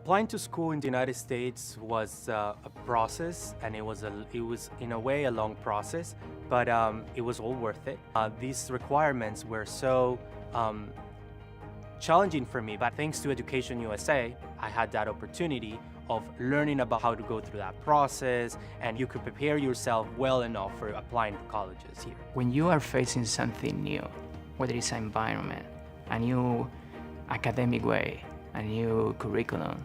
Applying to school in the United States was a process, and it was in a way a long process, but it was all worth it. These requirements were so challenging for me, but thanks to Education USA, I had that opportunity of learning about how to go through that process, and you could prepare yourself well enough for applying to colleges here. When you are facing something new, whether it's an environment, a new academic way, a new curriculum,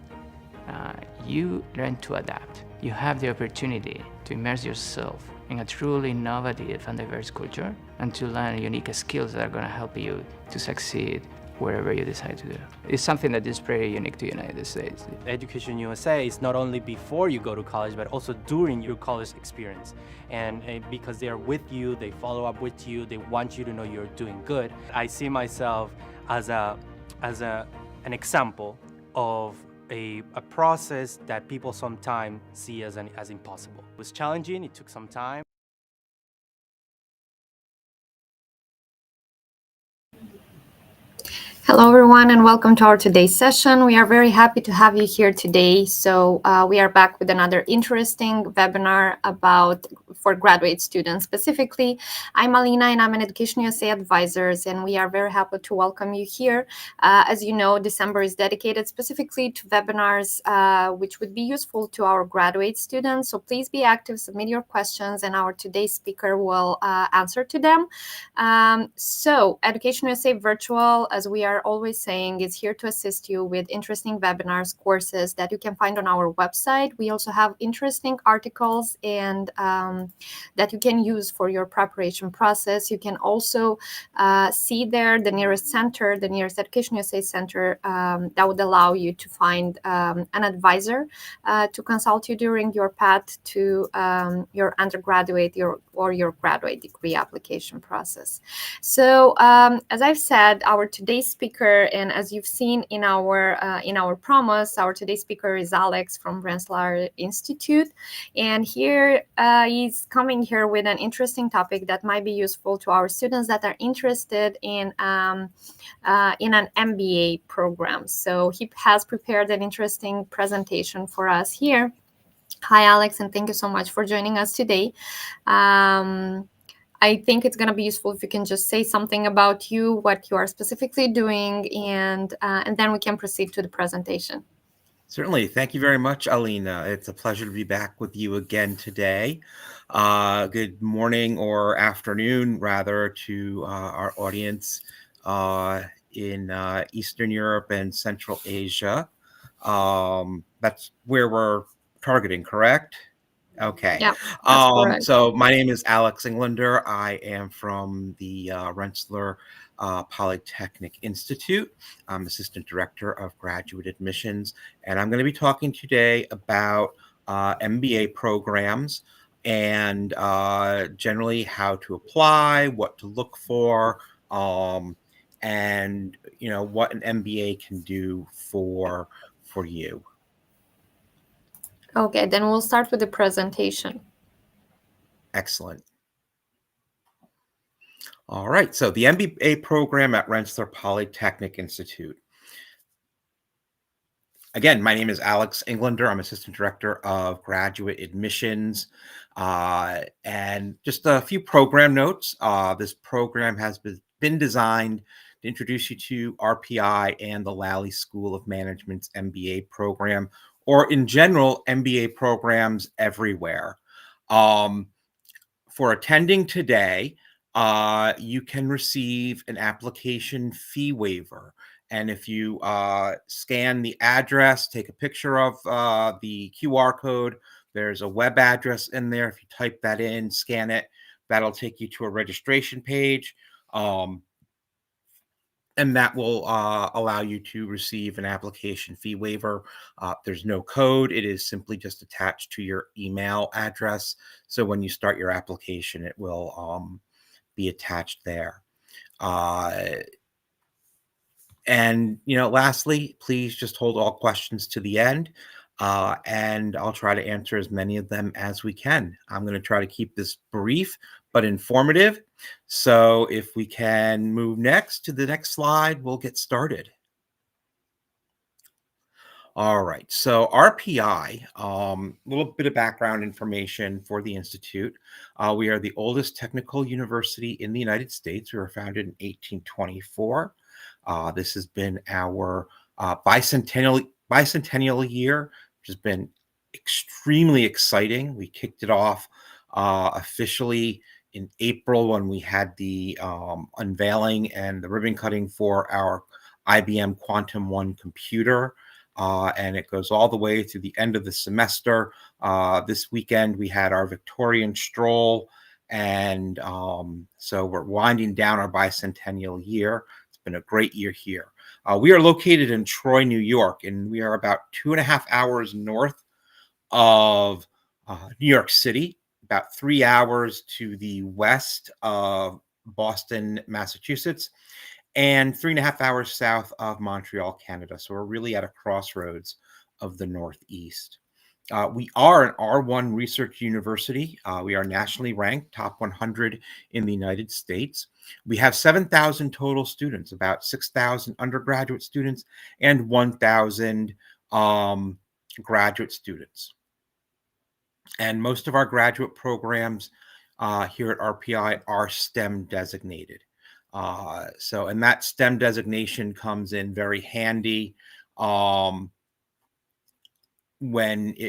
you learn to adapt. You have the opportunity to immerse yourself in a truly innovative and diverse culture and to learn unique skills that are going to help you to succeed wherever you decide to do. It's something that is pretty unique to the United States. Education USA is not only before you go to college, but also during your college experience. And because they are with you, they follow up with you, they want you to know you're doing good. I see myself as an example of a process that people sometimes see as impossible. It was challenging, it took some time. Hello, everyone, and welcome to our today's session. We are very happy to have you here today. So we are back with another interesting webinar for graduate students specifically. I'm Alina, and I'm an Education USA advisor, and we are very happy to welcome you here. As you know, December is dedicated specifically to webinars, which would be useful to our graduate students. So please be active, submit your questions, and our today's speaker will answer to them. So Education USA Virtual, as we are always saying, is here to assist you with interesting webinars, courses that you can find on our website. We also have interesting articles and that you can use for your preparation process. You can also see there the nearest center, the nearest Education USA center that would allow you to find an advisor to consult you during your path to your undergraduate or your graduate degree application process. So as I've said, our today's speaker, and as you've seen in our promos, our today's speaker is Alex from Rensselaer Institute, and here he's coming here with an interesting topic that might be useful to our students that are interested in an MBA program. So he has prepared an interesting presentation for us here. Hi, Alex, and thank you so much for joining us today. I think it's going to be useful if you can just say something about you, what you are specifically doing, and then we can proceed to the presentation. Certainly. Thank you very much, Alina. It's a pleasure to be back with you again today. Good morning or afternoon, rather, to our audience in Eastern Europe and Central Asia. That's where we're targeting, correct? Okay. Yeah, that's correct. So my name is Alex Englander. I am from the Rensselaer Polytechnic Institute. I'm Assistant Director of Graduate Admissions, and I'm going to be talking today about MBA programs and generally how to apply, what to look for, and what an MBA can do for you. Okay, then we'll start with the presentation. Excellent. All right, so the MBA program at Rensselaer Polytechnic Institute. Again, my name is Alex Englander. I'm Assistant Director of Graduate Admissions. And just a few program notes. This program has been designed to introduce you to RPI and the Lally School of Management's MBA program, or in general, MBA programs everywhere. For attending today, you can receive an application fee waiver. And if you scan the address, take a picture of the QR code, there's a web address in there. If you type that in, scan it, that'll take you to a registration page. And that will allow you to receive an application fee waiver. There's no code. It is simply just attached to your email address. So when you start your application, it will be attached there. And, lastly, please just hold all questions to the end, and I'll try to answer as many of them as we can. I'm going to try to keep this brief but informative. So if we can move next to the next slide, we'll get started. All right. So RPI, a little bit of background information for the Institute. We are the oldest technical university in the United States. We were founded in 1824. This has been our bicentennial year, which has been extremely exciting. We kicked it off officially in April when we had the unveiling and the ribbon cutting for our IBM Quantum One computer. And it goes all the way to the end of the semester. This weekend, we had our Victorian stroll. And so we're winding down our bicentennial year. It's been a great year here. We are located in Troy, New York, and we are about 2.5 hours north of New York City, about 3 hours to the west of Boston, Massachusetts, and 3.5 hours south of Montreal, Canada. So we're really at a crossroads of the Northeast. We are an R1 research university. We are nationally ranked top 100 in the United States. We have 7,000 total students, about 6,000 undergraduate students and 1,000 graduate students. And most of our graduate programs here at RPI are STEM designated. And that STEM designation comes in very handy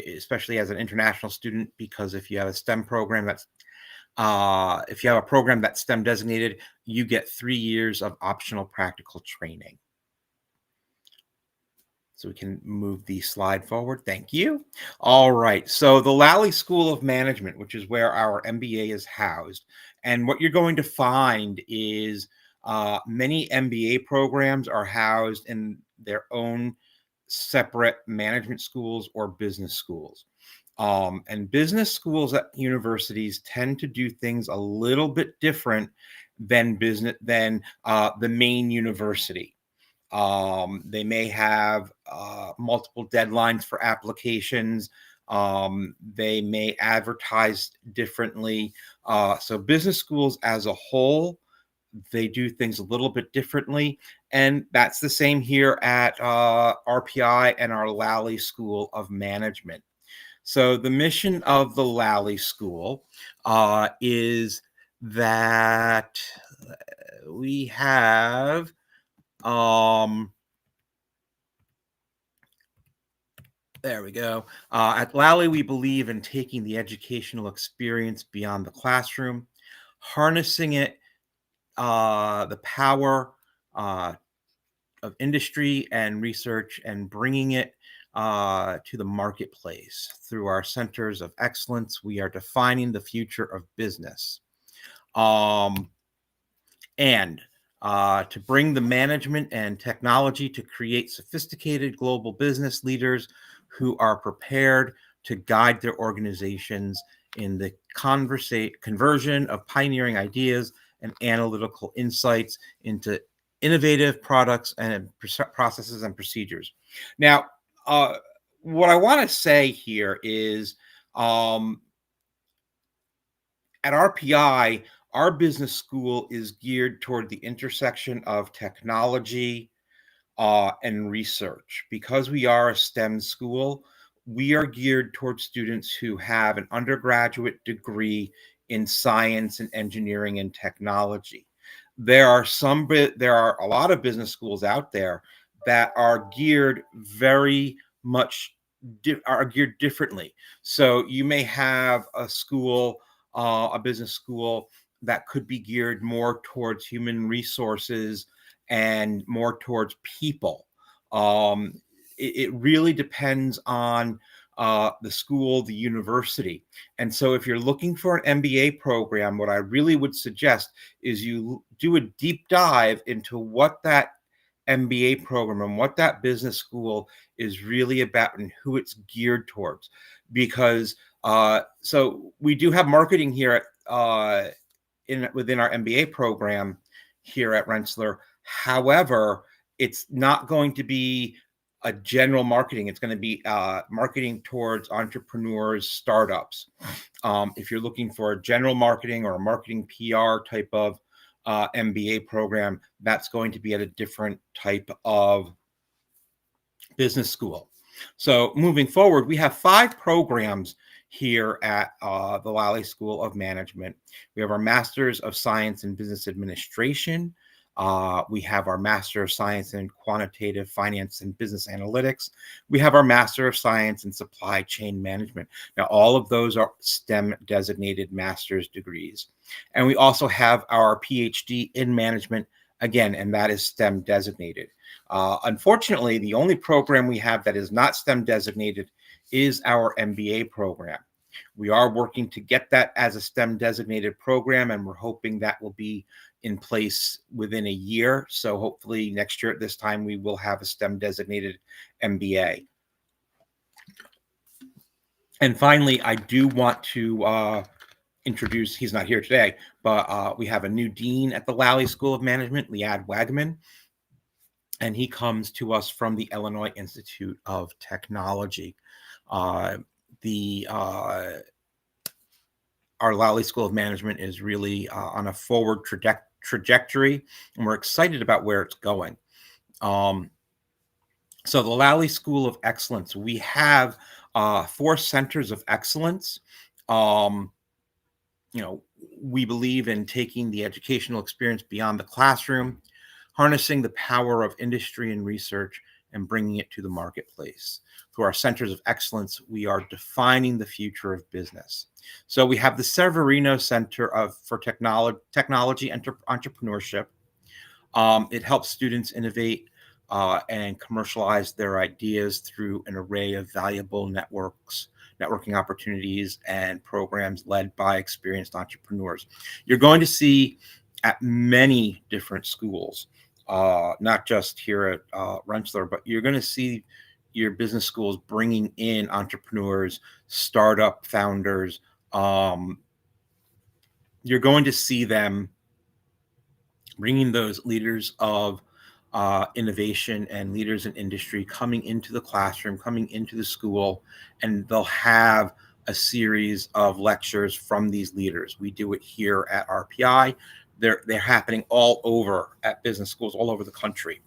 especially as an international student, because if you have a STEM program if you have a program that's STEM designated, you get 3 years of optional practical training. So we can move the slide forward. Thank you. All right. So the Lally School of Management, which is where our MBA is housed. And what you're going to find is many MBA programs are housed in their own separate management schools or business schools. And business schools at universities tend to do things a little bit different than the main university. They may have multiple deadlines for applications. They may advertise differently. So business schools as a whole, they do things a little bit differently. And that's the same here at RPI and our Lally School of Management. So the mission of the Lally School is that we have there we go. At Lally, we believe in taking the educational experience beyond the classroom, harnessing it, the power of industry and research, and bringing it to the marketplace. Through our centers of excellence, we are defining the future of business. To bring the management and technology to create sophisticated global business leaders who are prepared to guide their organizations in the conversion of pioneering ideas and analytical insights into innovative products and processes and procedures. Now, what I want to say here is at RPI, our business school is geared toward the intersection of technology and research. Because we are a STEM school, we are geared towards students who have an undergraduate degree in science and engineering and technology. There are a lot of business schools out there that are geared very much are geared differently. So you may have a business school that could be geared more towards human resources and more towards people. It really depends on the school, the university. And so if you're looking for an MBA program, what I really would suggest is you do a deep dive into what that MBA program and what that business school is really about and who it's geared towards. Because so we do have marketing here at within our MBA program here at Rensselaer. However, it's not going to be a general marketing. It's going to be marketing towards entrepreneurs, startups. If you're looking for a general marketing or a marketing PR type of MBA program, that's going to be at a different type of business school. So moving forward, we have 5 programs here at the Lally School of Management. We have our Masters of Science in Business Administration. We have our Master of Science in Quantitative Finance and Business Analytics. We have our Master of Science in Supply Chain Management. Now, all of those are STEM designated master's degrees. And we also have our PhD in Management, again, and that is STEM designated. Unfortunately, the only program we have that is not STEM designated is our MBA program. We are working to get that as a STEM designated program, and we're hoping that will be in place within a year. So hopefully next year at this time, we will have a STEM designated MBA. And finally, I do want to introduce, he's not here today, but we have a new dean at the Lally School of Management, Liad Wagman. And he comes to us from the Illinois Institute of Technology. Our Lally School of Management is really on a forward trajectory, and we're excited about where it's going. So the Lally School of Excellence, we have 4 centers of excellence. We believe in taking the educational experience beyond the classroom, harnessing the power of industry and research, and bringing it to the marketplace. Through our centers of excellence, we are defining the future of business. So we have the Severino Center for Technology Entrepreneurship. It helps students innovate and commercialize their ideas through an array of valuable networking opportunities, and programs led by experienced entrepreneurs. You're going to see at many different schools, not just here at Rensselaer, but you're going to see your business schools bringing in entrepreneurs, startup founders. You're going to see them bringing those leaders of innovation and leaders in industry coming into the classroom, coming into the school, and they'll have a series of lectures from these leaders. We do it here at RPI. They're happening all over at business schools all over the country.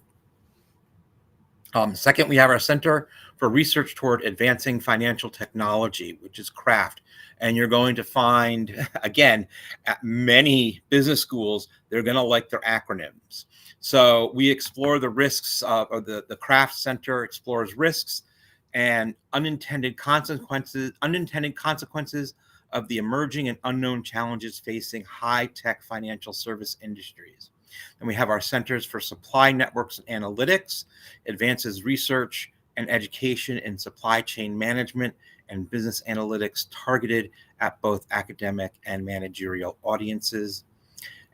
Second, we have our Center for Research toward Advancing Financial Technology, which is CRAFT. And you're going to find, again, at many business schools, they're going to like their acronyms. So we explore the risks of the CRAFT Center explores risks and unintended consequences of the emerging and unknown challenges facing high-tech financial service industries. And we have our Centers for Supply Networks and Analytics, advances research and education in supply chain management and business analytics targeted at both academic and managerial audiences.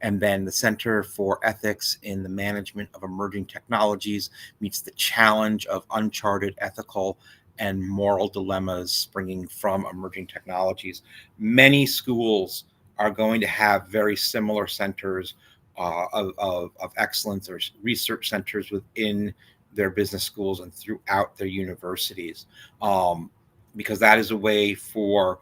And then the Center for Ethics in the Management of Emerging Technologies meets the challenge of uncharted ethical and moral dilemmas springing from emerging technologies. Many schools are going to have very similar centers of excellence or research centers within their business schools and throughout their universities, because that is a way for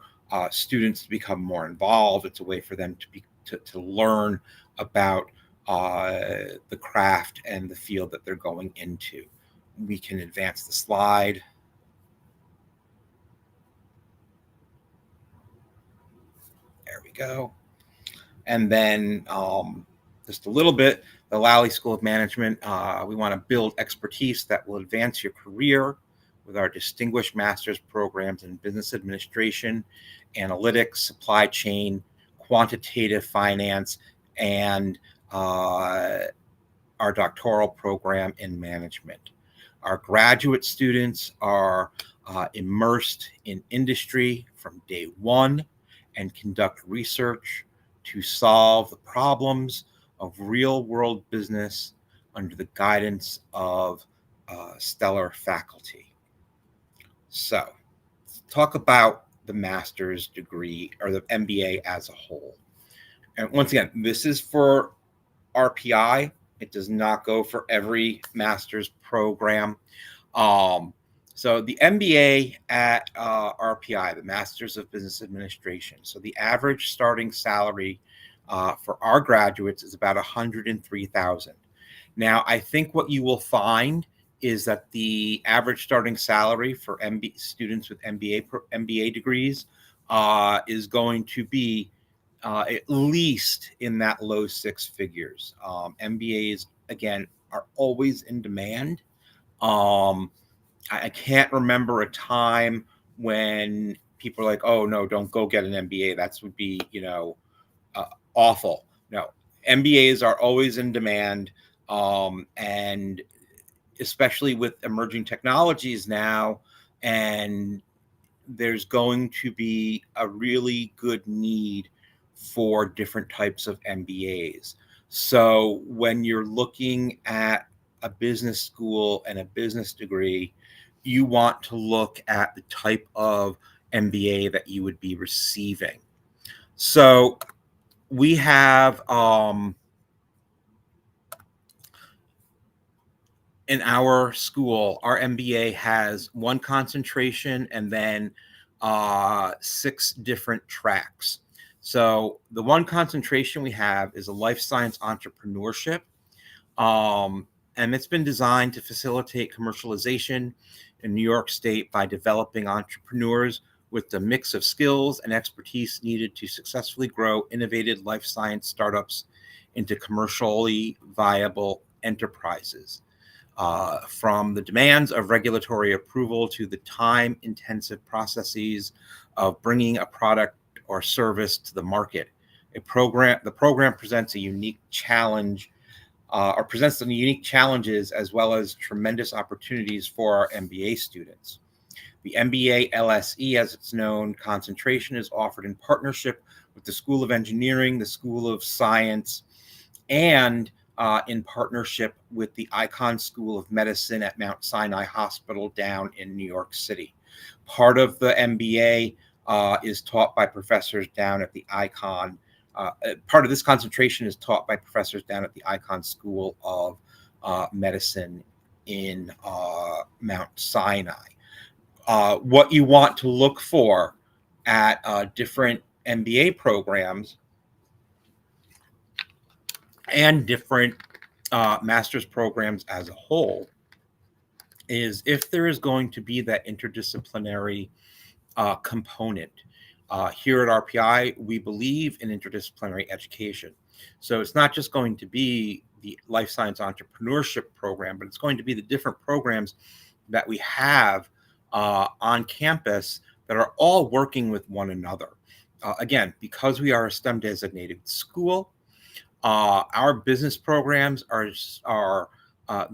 students to become more involved. It's a way for them to learn about the craft and the field that they're going into. We can advance the slide. There we go. And then just a little bit, the Lally School of Management, we want to build expertise that will advance your career with our distinguished master's programs in business administration, analytics, supply chain, quantitative finance, and our doctoral program in management. Our graduate students are immersed in industry from day one and conduct research to solve the problems of real-world business under the guidance of stellar faculty. So, let's talk about the master's degree or the MBA as a whole. And once again, this is for RPI. It does not go for every master's program. So the MBA at RPI, the Masters of Business Administration. So the average starting salary for our graduates is about $103,000. Now, I think what you will find is that the average starting salary for students with MBA degrees is going to be at least in that low six figures. MBAs, again, are always in demand. I can't remember a time when people are like, oh, no, don't go get an MBA. That would be, awful. No, MBAs are always in demand. And especially with emerging technologies now, and there's going to be a really good need for different types of MBAs. So when you're looking at a business school and a business degree, you want to look at the type of MBA that you would be receiving. So we have in our school, our MBA has one concentration and then 6 different tracks. So the one concentration we have is a life science entrepreneurship. And it's been designed to facilitate commercialization in New York State by developing entrepreneurs with the mix of skills and expertise needed to successfully grow innovative life science startups into commercially viable enterprises. From the demands of regulatory approval to the time-intensive processes of bringing a product or service to the market. The program presents a unique challenge or presents some unique challenges as well as tremendous opportunities for our MBA students. The MBA LSE, as it's known, concentration is offered in partnership with the School of Engineering, the School of Science, and in partnership with the Icahn School of Medicine at Mount Sinai Hospital down in New York City. Part of the MBA is taught by professors down at the Icahn. Part of this concentration is taught by professors down at the Icahn School of Medicine in Mount Sinai. What you want to look for at different MBA programs and different master's programs as a whole is if there is going to be that interdisciplinary component. Here at RPI, we believe in interdisciplinary education. So it's not just going to be the life science entrepreneurship program, but it's going to be the different programs that we have on campus that are all working with one another. Again, because we are a STEM designated school, our business programs are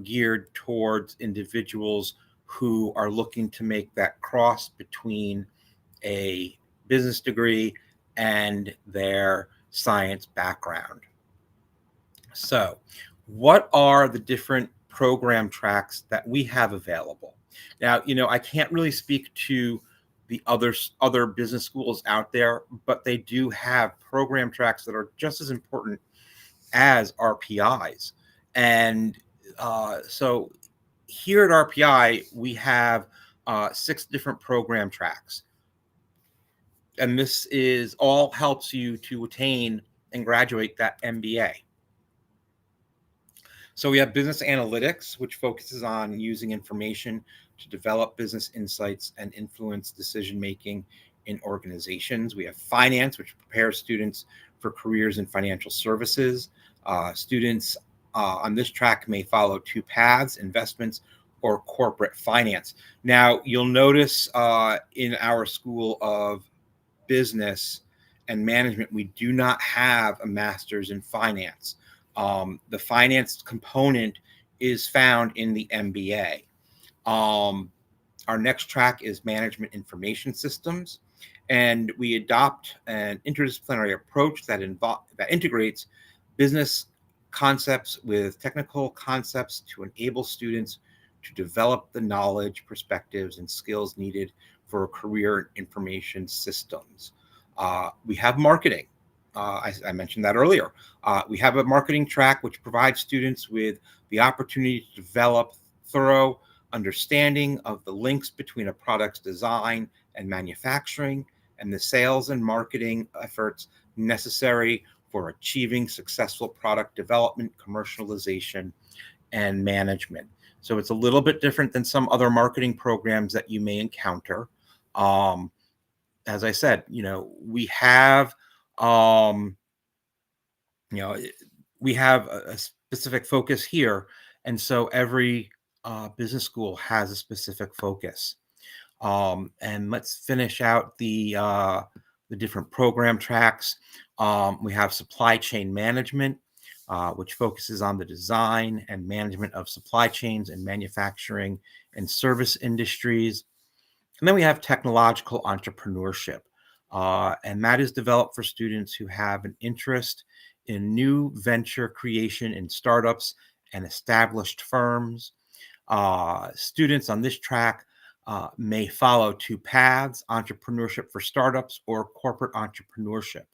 geared towards individuals who are looking to make that cross between a business degree and their science background. So, what are the different program tracks that we have available? Now, I can't really speak to the other business schools out there, but they do have program tracks that are just as important as RPIs. And so here at RPI, we have 6 different program tracks. And this is all helps you to attain and graduate that MBA. So we have business analytics, which focuses on using information to develop business insights and influence decision-making in organizations. We have finance, which prepares students for careers in financial services. Students on this track may follow 2 paths, investments or corporate finance. Now, you'll notice in our School of Business and Management, we do not have a master's in finance. The finance component is found in the MBA. Our next track is Management Information Systems, and we adopt an interdisciplinary approach that integrates business concepts with technical concepts to enable students to develop the knowledge, perspectives, and skills needed for a career in information systems. We have marketing. I mentioned that earlier. We have a marketing track which provides students with the opportunity to develop thorough understanding of the links between a product's design and manufacturing and the sales and marketing efforts necessary for achieving successful product development, commercialization, and management. So it's a little bit different than some other marketing programs that you may encounter. As I said, we have, you know, we have a specific focus here. And so every business school has a specific focus. And let's finish out the different program tracks. We have supply chain management, which focuses on the design and management of supply chains and manufacturing and service industries. And then we have technological entrepreneurship, and that is developed for students who have an interest in new venture creation in startups and established firms. Students on this track may follow two paths: entrepreneurship for startups or corporate entrepreneurship.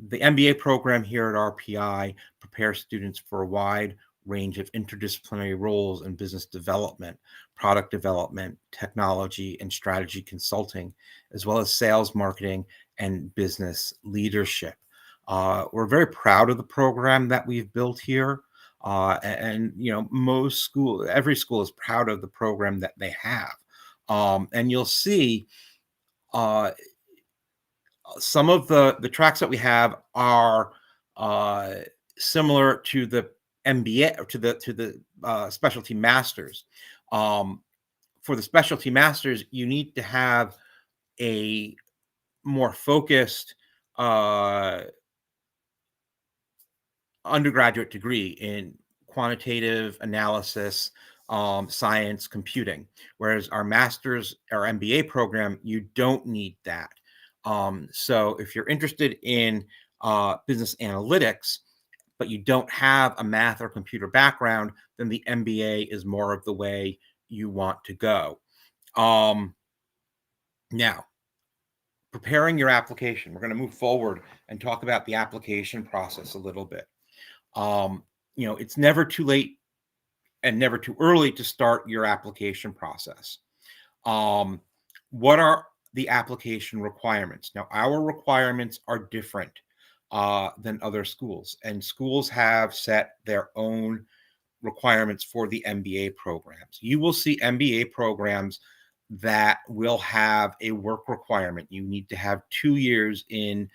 The MBA program here at RPI prepares students for a wide range of interdisciplinary roles in business development, product development, technology, and strategy consulting, as well as sales, marketing, and business leadership. We're very proud of the program that we've built here. And every school is proud of the program that they have. And you'll see some of the tracks that we have are similar to the MBA or to the specialty masters. For the specialty masters, you need to have a more focused undergraduate degree in quantitative analysis, science, computing, whereas our master's or MBA program, you don't need that. So if you're interested in business analytics, but you don't have a math or computer background, then the MBA is more of the way you want to go. Now, preparing your application. We're going to move forward and talk about the application process a little bit. It's never too late and never too early to start your application process. What are the application requirements? Now, our requirements are different than other schools, and schools have set their own requirements for the MBA programs. You will see MBA programs that will have a work requirement. You need to have 2 years in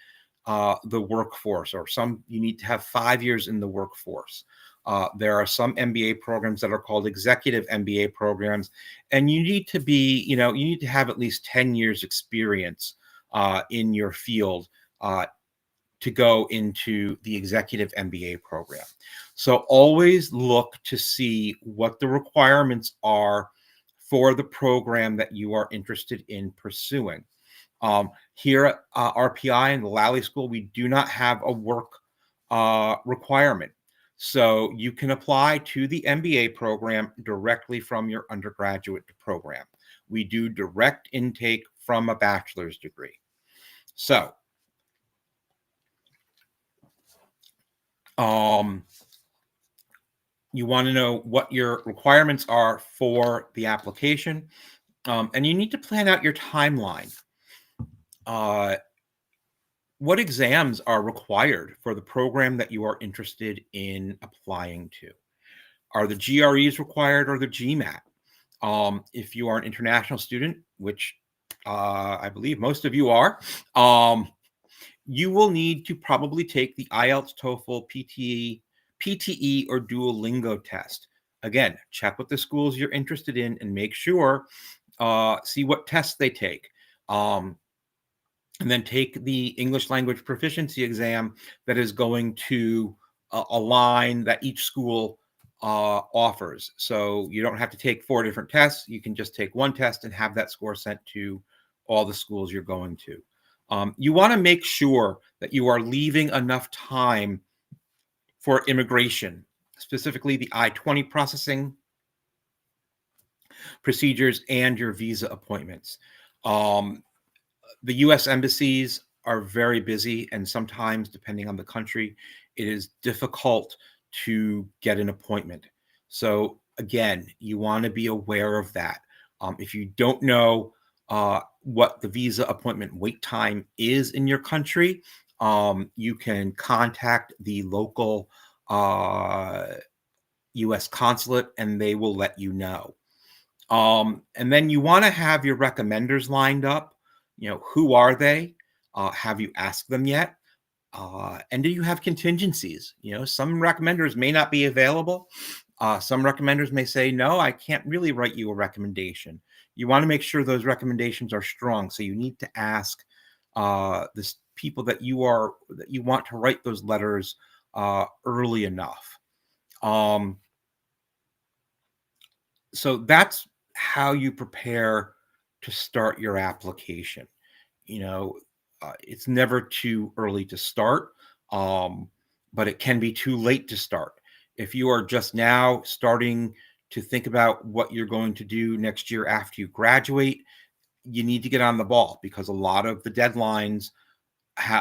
the workforce, or you need to have 5 years in the workforce. There are some MBA programs that are called executive MBA programs, and you need to have at least 10 years experience in your field to go into the executive MBA program. So always look to see what the requirements are for the program that you are interested in pursuing. Here at RPI and the Lally School, we do not have a work requirement. So you can apply to the MBA program directly from your undergraduate program. We do direct intake from a bachelor's degree. So you want to know what your requirements are for the application, and you need to plan out your timeline. What exams are required for the program that you are interested in applying to? Are the GREs required or the GMAT? If you are an international student, which I believe most of you are, you will need to probably take the IELTS, TOEFL, PTE, or Duolingo test. Again, check with the schools you're interested in and make sure, see what tests they take. And then take the English language proficiency exam that is going to align that each school offers. So you don't have to take 4 different tests. You can just take one test and have that score sent to all the schools you're going to. You want to make sure that you are leaving enough time for immigration, specifically the I-20 processing procedures and your visa appointments. The U.S. embassies are very busy, and sometimes, depending on the country, it is difficult to get an appointment. So again, you want to be aware of that. If you don't know what the visa appointment wait time is in your country, you can contact the local U.S. consulate, and they will let you know. And then you want to have your recommenders lined up. Who are they? Have you asked them yet? And do you have contingencies? Some recommenders may not be available. Some recommenders may say, no, I can't really write you a recommendation. You want to make sure those recommendations are strong. So you need to ask the people that you want to write those letters early enough. So that's how you prepare to start your application. It's never too early to start, but it can be too late to start. If you are just now starting to think about what you're going to do next year after you graduate, you need to get on the ball, because a lot of the deadlines,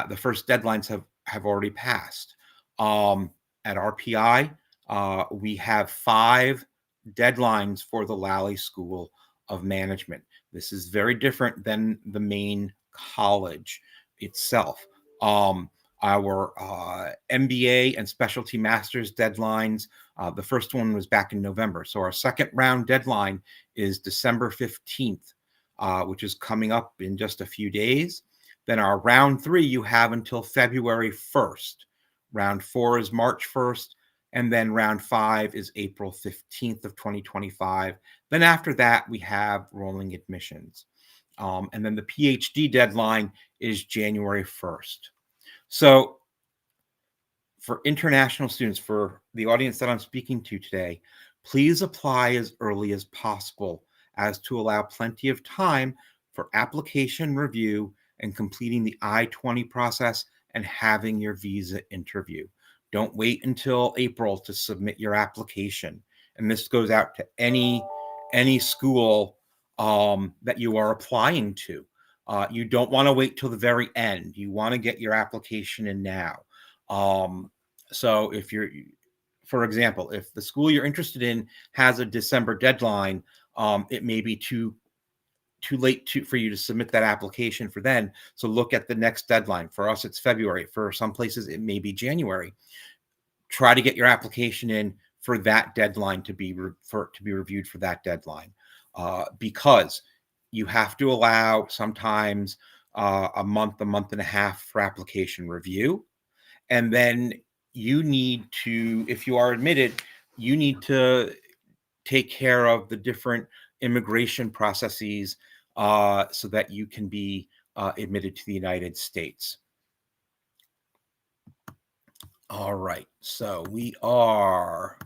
the first deadlines have already passed. At RPI, we have 5 deadlines for the Lally School of Management. This is very different than the main college itself. Our MBA and specialty master's deadlines, the first one was back in November. So our second round deadline is December 15th, which is coming up in just a few days. Then our round 3, you have until February 1st. Round 4 is March 1st. And then round 5 is April 15th of 2025. Then after that, we have rolling admissions. And then the PhD deadline is January 1st. So for international students, for the audience that I'm speaking to today, please apply as early as possible, as to allow plenty of time for application review and completing the I-20 process and having your visa interview. Don't wait until April to submit your application. And this goes out to any school that you are applying to. You don't want to wait till the very end. You want to get your application in now. So if for example, if the school you're interested in has a December deadline, it may be too late for you to submit that application for then. So look at the next deadline. For us, it's February. For some places, it may be January. Try to get your application in for that deadline to be reviewed for that deadline, because you have to allow sometimes a month and a half for application review. And then you need to, if you are admitted, you need to take care of the different immigration processes so that you can be admitted to the United States. All right, so we are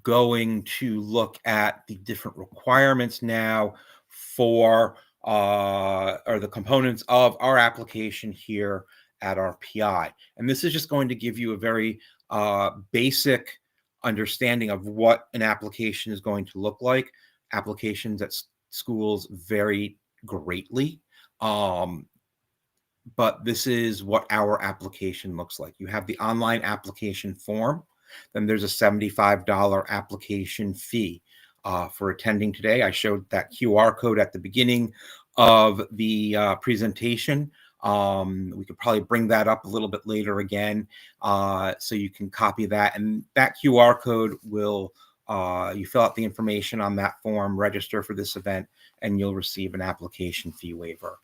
going to look at the different requirements now for or the components of our application here at RPI. And this is just going to give you a very basic understanding of what an application is going to look like. Applications at schools vary greatly. But this is what our application looks like. You have the online application form. Then there's a $75 application fee for attending today. I showed that QR code at the beginning of the presentation. We could probably bring that up a little bit later again, so you can copy that. And that QR code will, you fill out the information on that form, register for this event, and you'll receive an application fee waiver.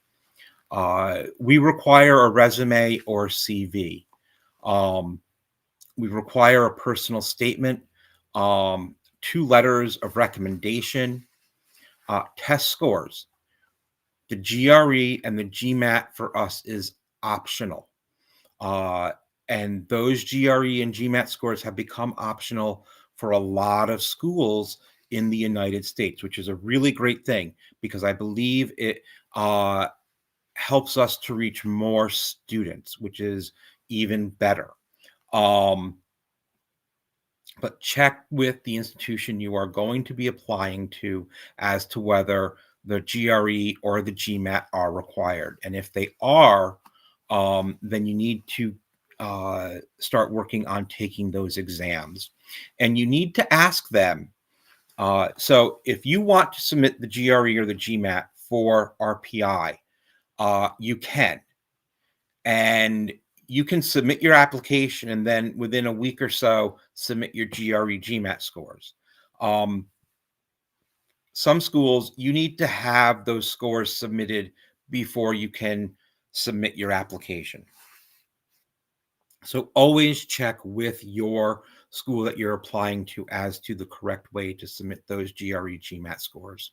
We require a resume or CV. We require a personal statement, 2 letters of recommendation, test scores. The GRE and the GMAT for us is optional. And those GRE and GMAT scores have become optional for a lot of schools in the United States, which is a really great thing, because I believe it helps us to reach more students, which is even better. But check with the institution you are going to be applying to as to whether the GRE or the GMAT are required. And if they are, then you need to start working on taking those exams. And you need to ask them. So if you want to submit the GRE or the GMAT for RPI, you can. And you can submit your application and then within a week or so submit your GRE GMAT scores. Some schools, you need to have those scores submitted before you can submit your application. So always check with your school that you're applying to as to the correct way to submit those GRE GMAT scores.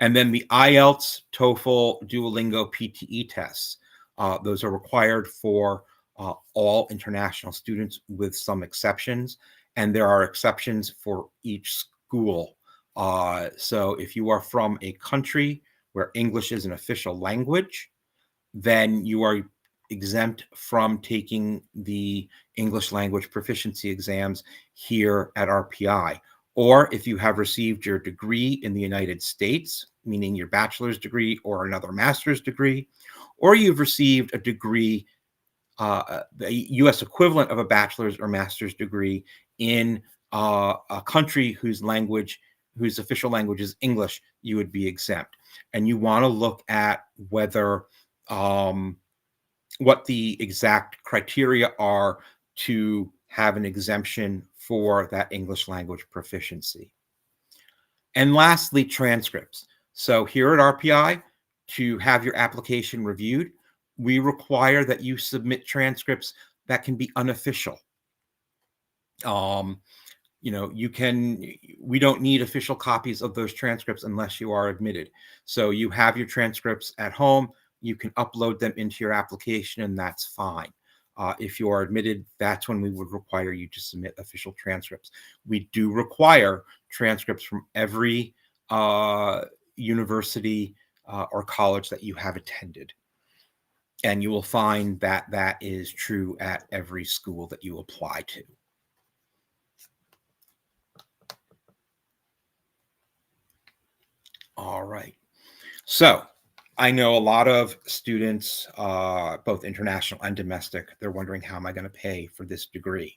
And then the IELTS, TOEFL, Duolingo, PTE tests. Those are required for all international students with some exceptions. And there are exceptions for each school. So if you are from a country where English is an official language, then you are exempt from taking the English language proficiency exams here at RPI. Or if you have received your degree in the United States, meaning your bachelor's degree or another master's degree, or you've received a degree, the US equivalent of a bachelor's or master's degree in a country whose official language is English, you would be exempt. And you want to look at whether what the exact criteria are to have an exemption for that English language proficiency. And lastly, transcripts. So here at RPI, to have your application reviewed, we require that you submit transcripts that can be unofficial. We don't need official copies of those transcripts unless you are admitted. So you have your transcripts at home, you can upload them into your application, and that's fine. If you are admitted, that's when we would require you to submit official transcripts. We do require transcripts from every university or college that you have attended. And you will find that that is true at every school that you apply to. All right. So I know a lot of students, both international and domestic, they're wondering, how am I going to pay for this degree?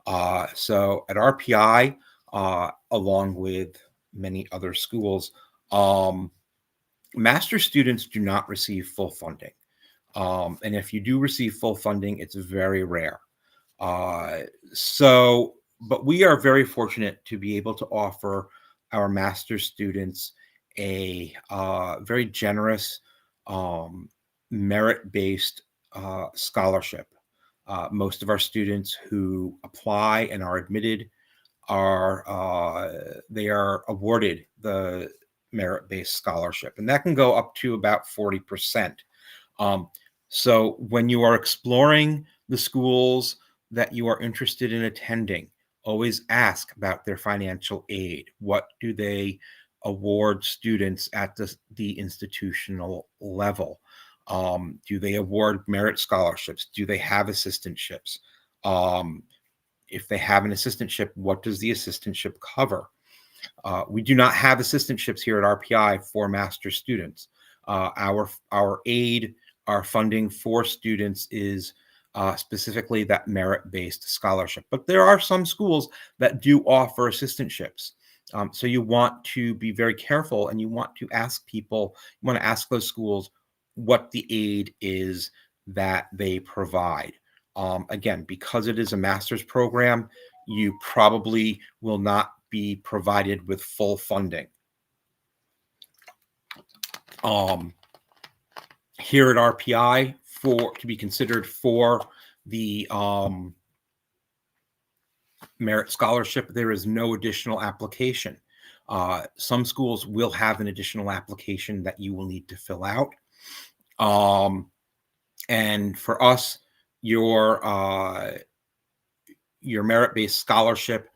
So at RPI, along with many other schools, master's students do not receive full funding. And if you do receive full funding, it's very rare. But we are very fortunate to be able to offer our master's students a very generous merit-based scholarship. Most of our students who apply and are admitted they are awarded the merit-based scholarship, and that can go up to about 40%. So when you are exploring the schools that you are interested in attending, always ask about their financial aid. What do they award students at the institutional level? Do they award merit scholarships? Do they have assistantships? If they have an assistantship, what does the assistantship cover? We do not have assistantships here at RPI for master's students. Our aid, our funding for students is specifically that merit-based scholarship. But there are some schools that do offer assistantships. So you want to be very careful, and you want to ask those schools what the aid is that they provide. Again, because it is a master's program, you probably will not be provided with full funding. Here at RPI, to be considered for the merit scholarship, there is no additional application. Some schools will have an additional application that you will need to fill out. And for us, your merit-based scholarship,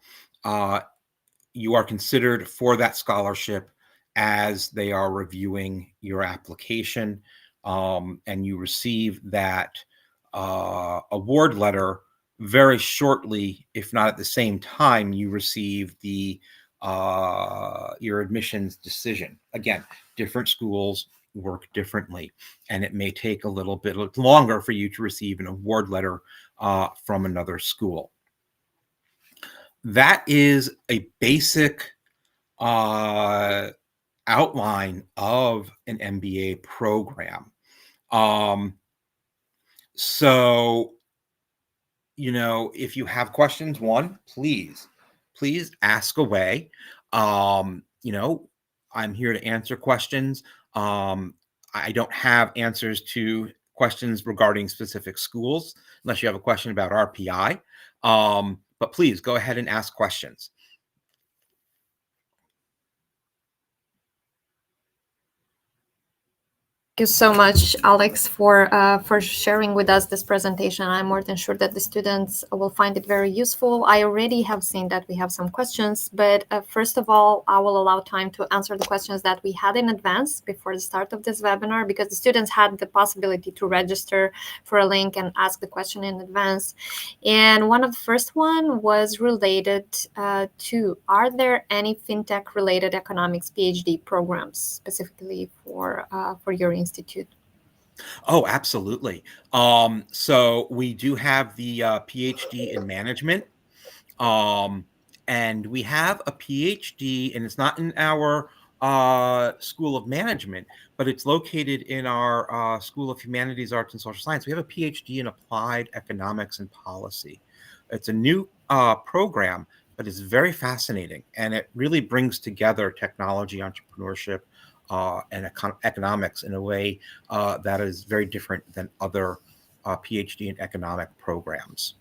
you are considered for that scholarship as they are reviewing your application, and you receive that award letter very shortly, if not at the same time you receive your admissions decision. Again, different schools work differently, and it may take a little bit longer for you to receive an award letter from another school. That is a basic outline of an MBA program. So if you have questions, please ask away. I'm here to answer questions. I don't have answers to questions regarding specific schools unless you have a question about RPI. But please go ahead and ask questions. Thank you so much, Alex, for sharing with us this presentation. I'm more than sure that the students will find it very useful. I already have seen that we have some questions, but first of all, I will allow time to answer the questions that we had in advance before the start of this webinar, because the students had the possibility to register for a link and ask the question in advance. And one of the first one was related to, are there any fintech-related economics PhD programs specifically for your institute? Oh, absolutely. So we do have the PhD in management. And we have a PhD, and it's not in our School of Management, but it's located in our School of Humanities, Arts, and Social Science. We have a PhD in Applied Economics and Policy. It's a new program, but it's very fascinating, and it really brings together technology, entrepreneurship, and economics in a way that is very different than other PhD in economic programs.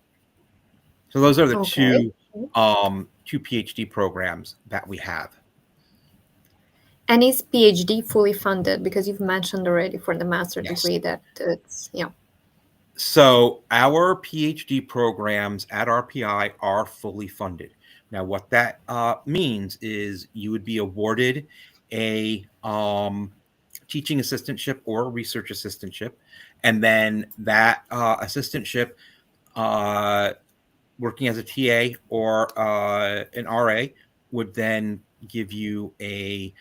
So those are the Okay. two PhD programs that we have. And is PhD fully funded? Because you've mentioned already for the master Yes. degree that it's, So our PhD programs at RPI are fully funded. Now, what that means is you would be awarded a teaching assistantship or a research assistantship, and then that assistantship, working as a TA or an RA, would then give you a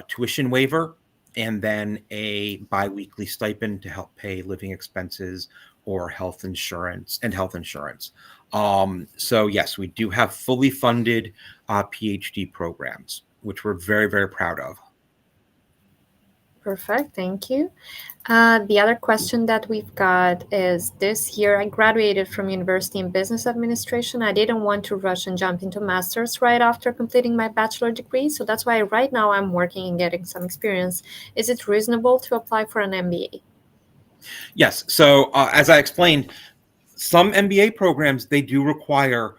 tuition waiver and then a biweekly stipend to help pay living expenses or health insurance. So yes, we do have fully funded PhD programs, which we're very, very proud of. perfect. Thank you. The other question that we've got is, this year I graduated from University in Business Administration. I didn't want to rush and jump into master's right after completing my bachelor degree. So that's why right now I'm working and getting some experience. Is it reasonable to apply for an MBA? Yes. So as I explained, some MBA programs, they do require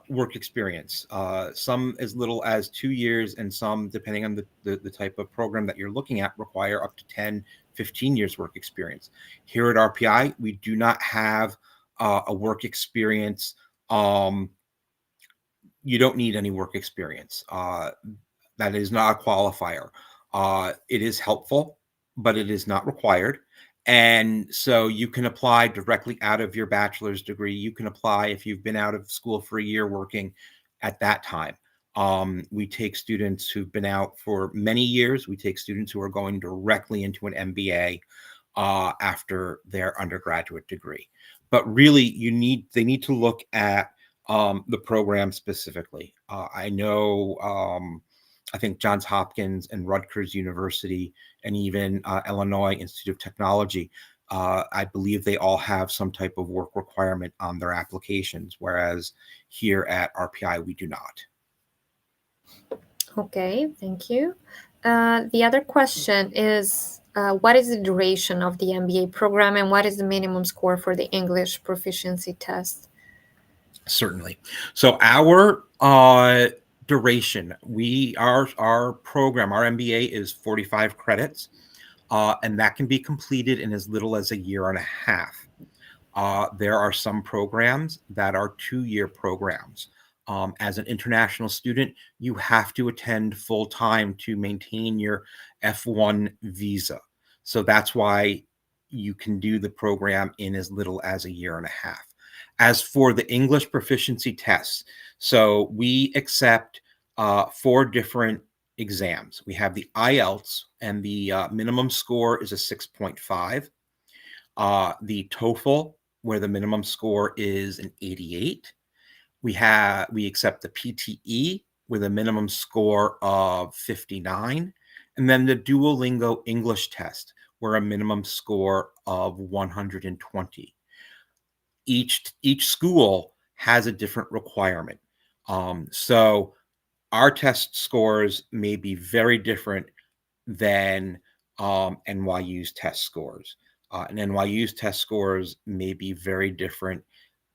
work experience, some as little as 2 years, and some, depending on the type of program that you're looking at, require up to 10, 15 years work experience. Here at RPI, we do not have a work experience. You don't need any work experience. That is not a qualifier. It is helpful, but it is not required. And so you can apply directly out of your bachelor's degree. You can apply if you've been out of school for a year working at that time. We take students who've been out for many years. We take students who are going directly into an MBA after their undergraduate degree. But really, they need to look at the program specifically. I know, I think Johns Hopkins and Rutgers University and even Illinois Institute of Technology, I believe they all have some type of work requirement on their applications, whereas here at RPI, we do not. Okay, thank you. The other question is, what is the duration of the MBA program, and what is the minimum score for the English proficiency test? Certainly. So our duration, our program, our MBA is 45 credits, and that can be completed in as little as a year and a half. There are some programs that are 2-year programs. As an international student, you have to attend full time to maintain your F1 visa. So that's why you can do the program in as little as a year and a half. As for the English proficiency tests, so we accept 4 different exams. We have the IELTS, and the minimum score is a 6.5. The TOEFL, where the minimum score is an 88. We accept the PTE with a minimum score of 59, and then the Duolingo English test, where a minimum score of 120. each school has a different requirement. So our test scores may be very different than NYU's test scores. And NYU's test scores may be very different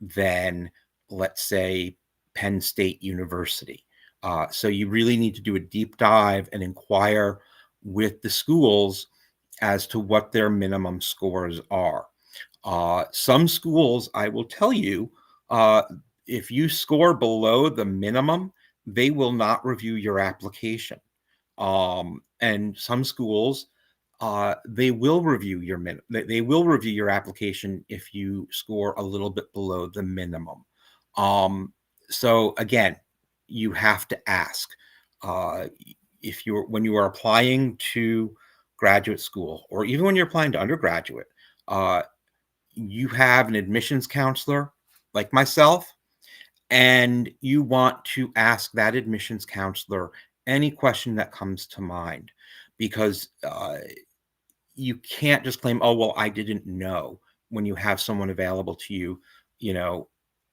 than, let's say, Penn State University. So you really need to do a deep dive and inquire with the schools as to what their minimum scores are. Some schools, I will tell you, if you score below the minimum, they will not review your application. And some schools, they will review your they will review your application if you score a little bit below the minimum. So again, you have to ask when you are applying to graduate school, or even when you're applying to undergraduate, you have an admissions counselor like myself, and you want to ask that admissions counselor any question that comes to mind, because you can't just claim, oh, well, I didn't know, when you have someone available to you,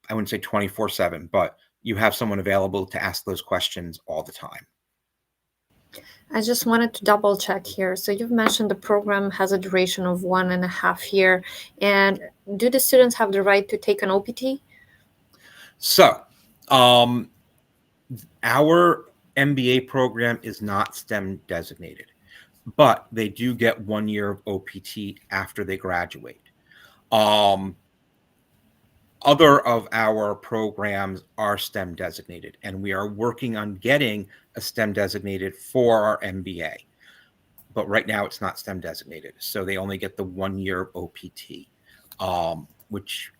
I wouldn't say 24/7, but you have someone available to ask those questions all the time. I just wanted to double check here. So you've mentioned the program has a duration of 1.5 years. And do the students have the right to take an OPT? So our MBA program is not STEM designated, but they do get 1 year of OPT after they graduate. Other of our programs are STEM designated, and we are working on getting a STEM designated for our MBA. But right now it's not STEM designated, so they only get the 1 year OPT, which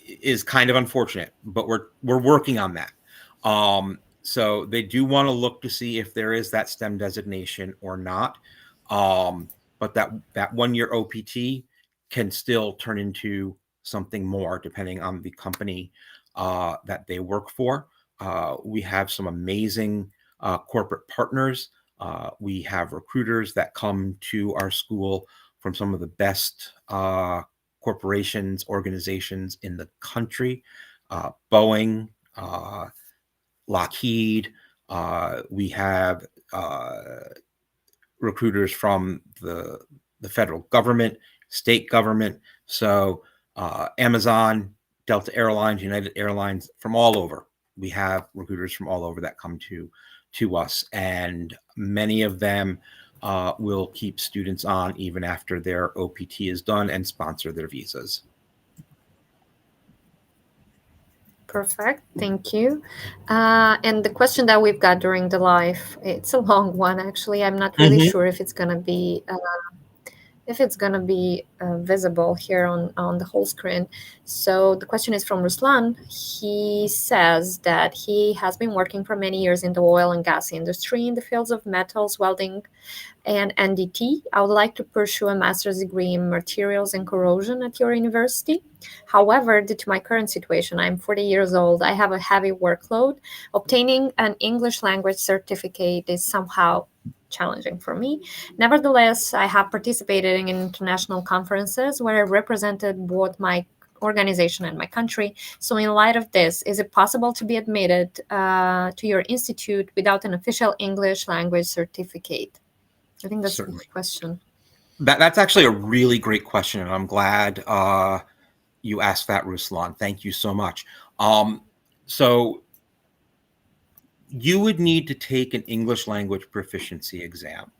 is kind of unfortunate, but we're working on that. So they do want to look to see if there is that STEM designation or not. But that 1 year OPT can still turn into something more depending on the company that they work for. We have some amazing corporate partners. We have recruiters that come to our school from some of the best corporations, organizations in the country, Boeing, Lockheed. We have recruiters from the federal government, state government. So Amazon, Delta Airlines, United Airlines, from all over. We have recruiters from all over that come to us, and many of them will keep students on even after their OPT is done and sponsor their visas. Perfect. Thank you. And the question that we've got during the live, it's a long one, actually. I'm not really sure if it's going to be visible here on the whole screen. So the question is from Ruslan. He says that he has been working for many years in the oil and gas industry in the fields of metals, welding, and NDT. I would like to pursue a master's degree in materials and corrosion at your university. However, due to my current situation, I'm 40 years old. I have a heavy workload. Obtaining an English language certificate is somehow challenging for me. Nevertheless, I have participated in international conferences where I represented both my organization and my country. So in light of this, is it possible to be admitted to your institute without an official English language certificate? I think that's Certainly. a good question. That's actually a really great question, and I'm glad you asked that, Ruslan. Thank you so much. So you would need to take an English language proficiency exam.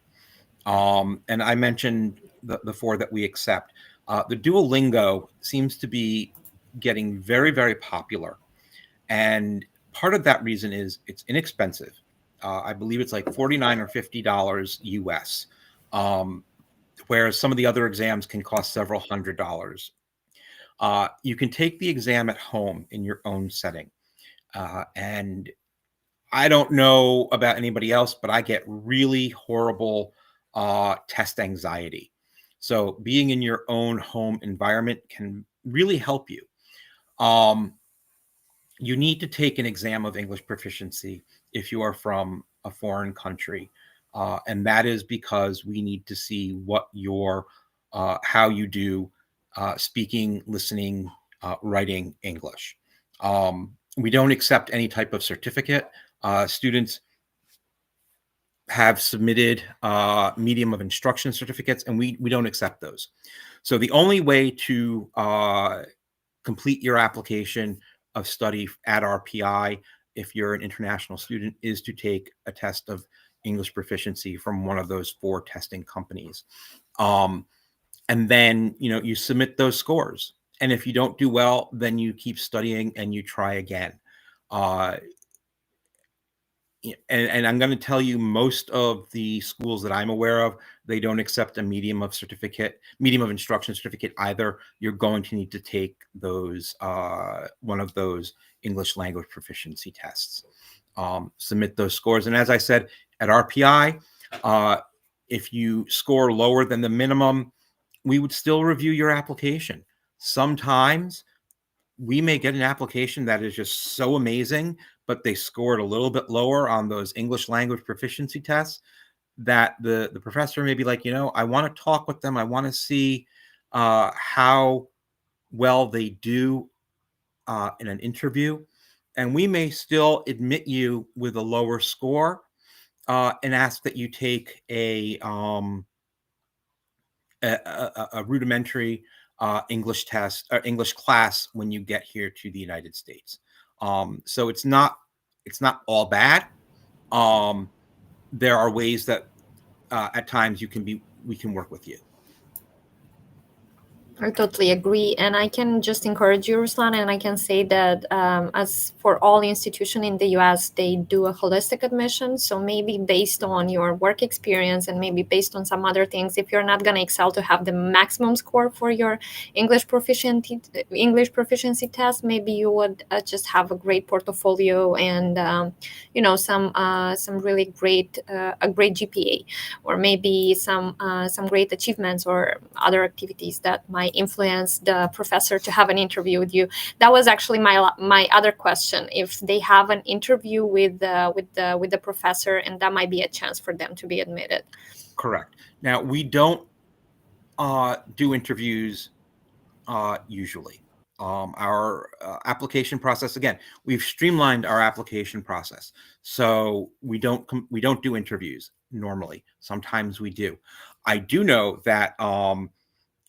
And I mentioned the 4 that we accept. The Duolingo seems to be getting very, very popular. And part of that reason is it's inexpensive. I believe it's like $49 or $50 US, whereas some of the other exams can cost several $100s. You can take the exam at home in your own setting. And I don't know about anybody else, but I get really horrible test anxiety. So being in your own home environment can really help you. You need to take an exam of English proficiency if you are from a foreign country. And that is because we need to see what how you do speaking, listening, writing English. We don't accept any type of certificate. Students have submitted medium of instruction certificates, and we don't accept those. So the only way to complete your application of study at RPI, if you're an international student, is to take a test of English proficiency from one of those 4 testing companies. And then, you submit those scores. And if you don't do well, then you keep studying and you try again. And I'm going to tell you, most of the schools that I'm aware of, they don't accept a medium of instruction certificate either. You're going to need to take those one of those English language proficiency tests. Submit those scores. And as I said, at RPI, if you score lower than the minimum, we would still review your application. Sometimes we may get an application that is just so amazing, but they scored a little bit lower on those English language proficiency tests, that the professor may be like, I want to talk with them. I want to see how well they do in an interview. And we may still admit you with a lower score and ask that you take a rudimentary English test or English class when you get here to the United States. So it's not all bad. There are ways that at times we can work with you. I totally agree. And I can just encourage you, Ruslan, and I can say that as for all institutions in the US, they do a holistic admission. So maybe based on your work experience and maybe based on some other things, if you're not going to excel to have the maximum score for your English proficiency test, maybe you would just have a great portfolio and, some really great, a great GPA, or maybe some great achievements or other activities that might influence the professor to have an interview with you. That was actually my other question. If they have an interview with the professor, and that might be a chance for them to be admitted. Correct. Now, we don't do interviews usually. Our application process, again, we've streamlined our application process, so we don't do interviews normally. Sometimes we do. I do know that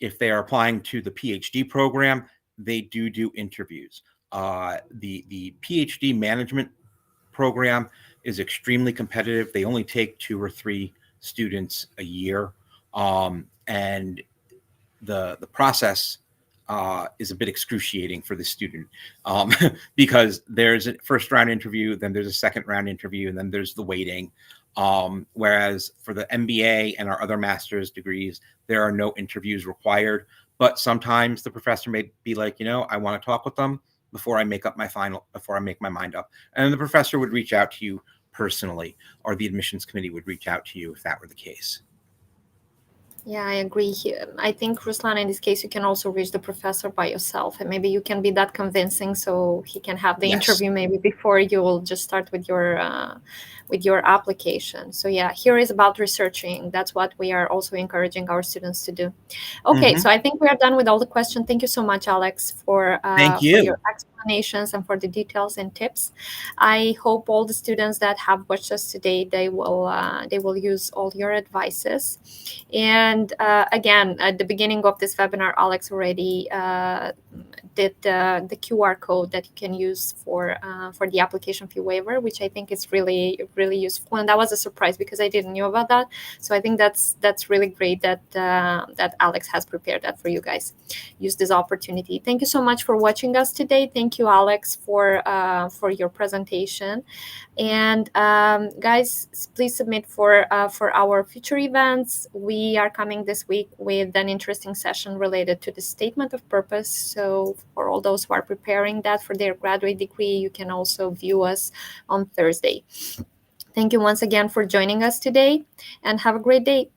if they are applying to the PhD program, they do interviews. The PhD management program is extremely competitive. They only take 2 or 3 students a year, and the process is a bit excruciating for the student because there's a first round interview, then there's a second round interview, and then there's the waiting. Whereas for the MBA and our other master's degrees, there are no interviews required. But sometimes the professor may be like, I want to talk with them before I make my mind up. And the professor would reach out to you personally, or the admissions committee would reach out to you if that were the case. Yeah, I agree. I think, Ruslan, in this case, you can also reach the professor by yourself, and maybe you can be that convincing so he can have the interview maybe before you will just start with your application. So yeah, here is about researching. That's what we are also encouraging our students to do. Okay, so I think we are done with all the questions. Thank you so much, Alex, for your explanations and for the details and tips. I hope all the students that have watched us today, they will use all your advices. And again, at the beginning of this webinar, Alex already did the QR code that you can use for the application fee waiver, which I think is really, really useful. And that was a surprise because I didn't know about that. So I think that's really great that Alex has prepared that for you guys. Use this opportunity. Thank you so much for watching us today. Thank you, Alex, for your presentation. And guys, please submit for our future events. We are coming this week with an interesting session related to the statement of purpose. So for all those who are preparing that for their graduate degree, you can also view us on Thursday. Thank you once again for joining us today, and have a great day.